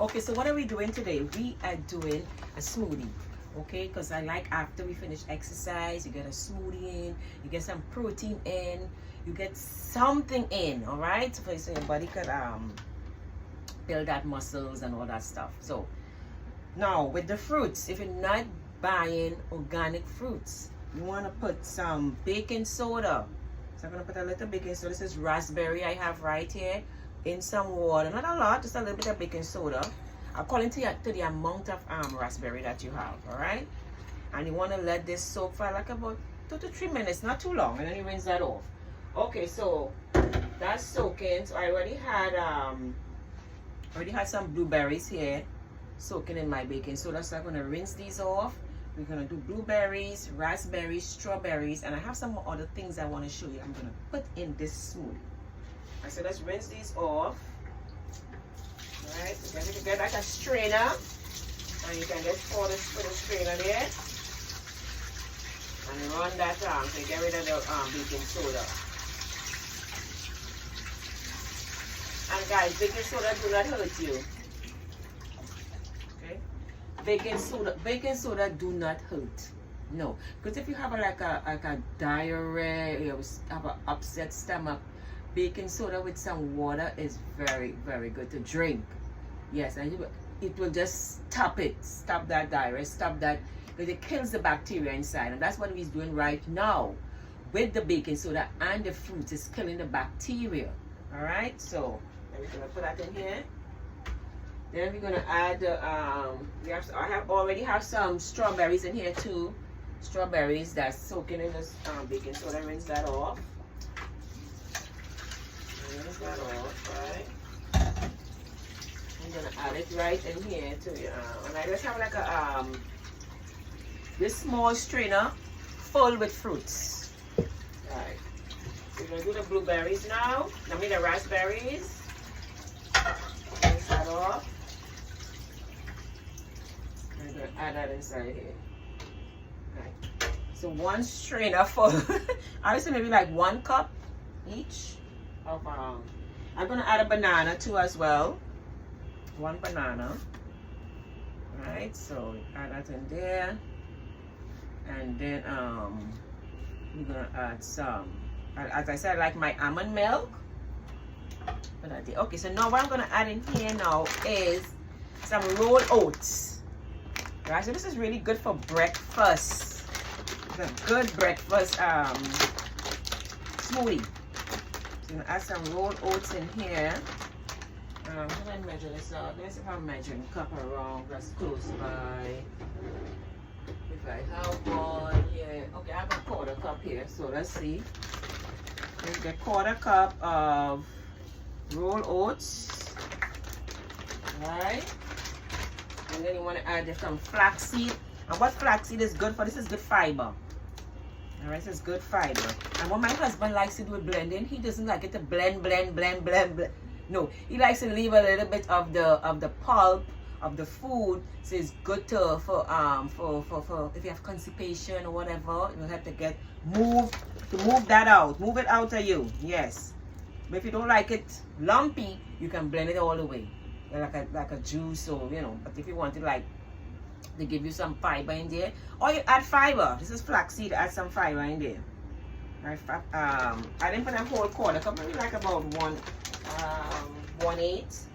Okay, so what are we doing today? We are doing a smoothie. Okay, because I like after we finish exercise, you get a smoothie in, you get some protein in, you get something in, all right? So your body could build that muscles and all that stuff. So now with the fruits, if you're not buying organic fruits, you want to put some baking soda. So I'm going to put a little baking soda. This is raspberry I have right here in some water. Not a lot, just a little bit of baking soda. According to the amount of raspberry that you have, all right? And you want to let this soak for like about 2 to 3 minutes, not too long, and then you rinse that off. Okay, so that's soaking. So I already had some blueberries here soaking in my baking soda. So I'm going to rinse these off. We're going to do blueberries, raspberries, strawberries, and I have some other things I want to show you. I'm going to put in this smoothie. All right, so let's rinse these off. Alright, so you can get like a strainer, and you can just pour this for the strainer there, and run that so you get rid of the baking soda. And guys, baking soda do not hurt you. Okay, baking soda do not hurt. No, because if you have like a diarrhea, you have an upset stomach, baking soda with some water is very, very good to drink. Yes, and it will just stop that diarrhea, stop that, because it kills the bacteria inside. And that's what he's doing right now with the baking soda and the fruit. Is killing the bacteria. All right, so then we're gonna put that in here. Then we're gonna add I already have some strawberries in here too. Strawberries that's soaking in this baking soda. Rinse that off. Rinse that off, right? I'm gonna add it right in here too, and I just have like a this small strainer full with fruits. Right. We're gonna do the blueberries now. I mean the raspberries. Rinse that off. I'm gonna add that inside here. Right. So one strainer full. I would say maybe like 1 cup each of I'm gonna add a banana too as well. 1 banana. Right, so add that in there, and then we're gonna add some, as I said, I like my almond milk. Okay, so now what I'm gonna add in here now is some rolled oats. Right, so this is really good for breakfast. It's a good breakfast smoothie. So I'm gonna add some rolled oats in here. How do I measure this out? Let's see if I'm measuring cup around. That's close by. If I have one here. Okay, I have a 1/4 cup here. So let's see. Let's get 1/4 cup of rolled oats. Right? And then you want to add some flaxseed. And what flaxseed is good for? This is good fiber. Alright, this is good fiber. And what my husband likes to do with blending, he doesn't like it to blend. No, he likes to leave a little bit of the pulp of the food, so it's good for if you have constipation or whatever. You'll have to move that out. Move it out of you. Yes. But if you don't like it lumpy, you can blend it all the way, like a juice, or But if you want it like they give you some fiber in there, or you add fiber. This is flaxseed. Add some fiber in there. Right. I didn't put a whole 1/4 cup. Maybe like about 1/8.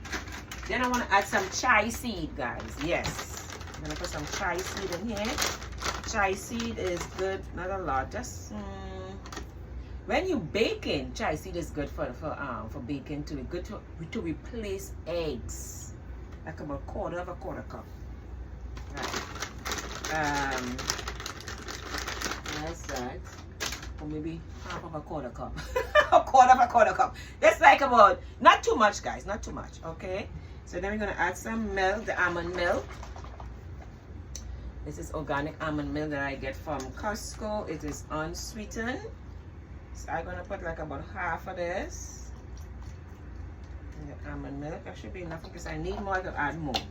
Then I want to add some chai seed, guys. Yes, I'm gonna put some chai seed in here. Chai seed is good, not a lot. Just when you baking, chai seed is good for baking too. It's good to replace eggs. Like about 1/4 cup. Right. That's that. Or maybe half of a 1/4 cup. a 1/4 cup. That's like about, not too much, guys, not too much. Okay, so then we're gonna add some milk, the almond milk. This is organic almond milk that I get from Costco. It is unsweetened. So I'm gonna put like about half of this in the almond milk. That should be enough because I need more to add more.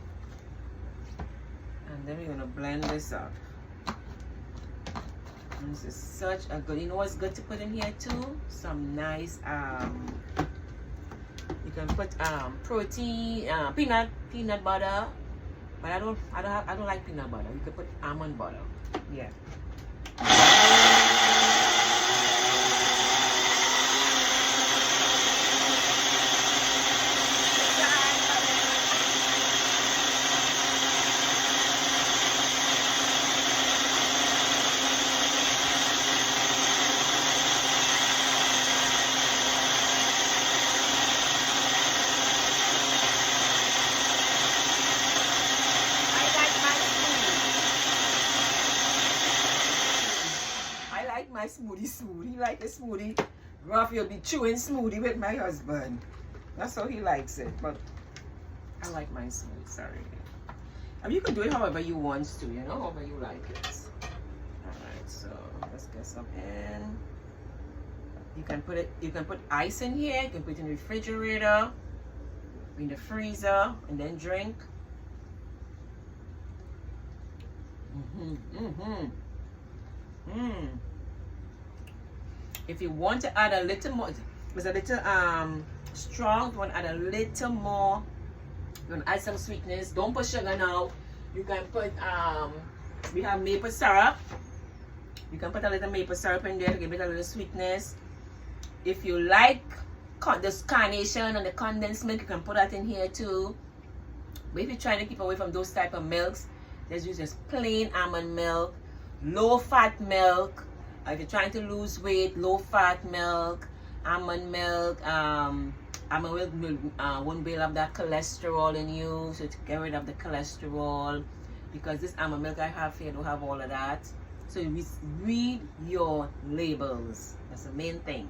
And then we're gonna blend this up. This is such a good, what's good to put in here too? Some nice, you can put protein, peanut butter, but I don't like peanut butter. You can put almond butter. Yeah. My smoothie smooth. He like the smoothie rough. You'll be chewing smoothie with my husband. That's how he likes it. But I like my smoothie. Sorry. I mean, you can do it however you want to. You know, however you like it. All right. So let's get some in. You can put it. You can put ice in here. You can put it in the refrigerator, in the freezer, and then drink. If you want to add a little more, it's a little strong. If you want to add a little more, you want to add some sweetness. Don't put sugar now. You can put we have maple syrup. You can put a little maple syrup in there to give it a little sweetness. If you like this carnation and the condensed milk, you can put that in here too. But if you're trying to keep away from those type of milks, let's use just plain almond milk, low fat milk. If you're trying to lose weight, low fat milk, almond milk. Almond milk won't build up that cholesterol in you, so to get rid of the cholesterol, because this almond milk I have here don't have all of that. So you read your labels. That's the main thing.